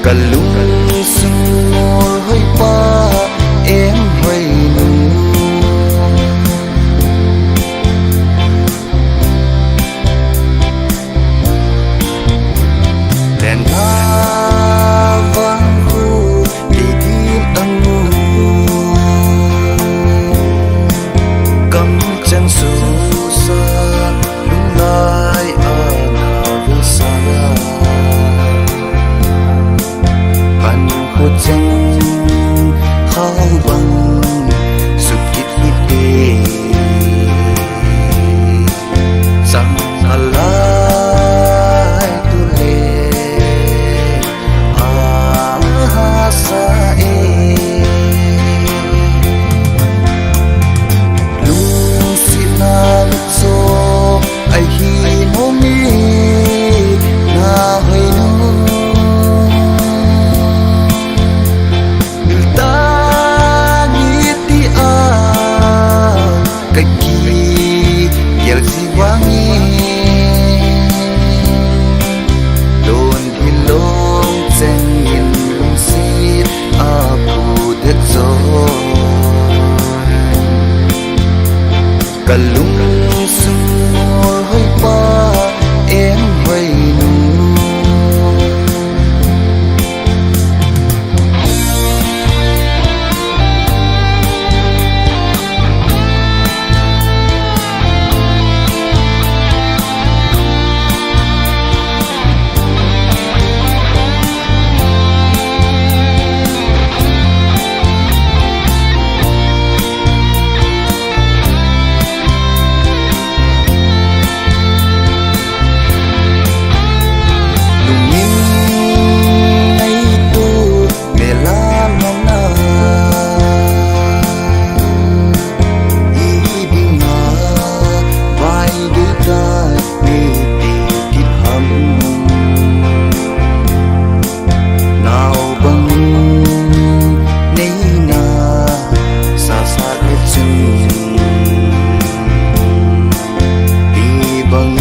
cả lung sương mùa hơi qua em hơi nụ đèn ta vang khu đi tìm âm mưu cắm chân sâu xa lung lại ở nào vô xa bạn khô chân khao bằng sụp kít hít đi rằng alai tu le sa e lung sina luk so ai hi no mi na hơi no ta nghĩ ti a cái gì giờ gì quá nghe đồn thì lông chân nhìn lung xít a cụ đất rồi cả lung sương mùa hơi qua em hơi nụ bằng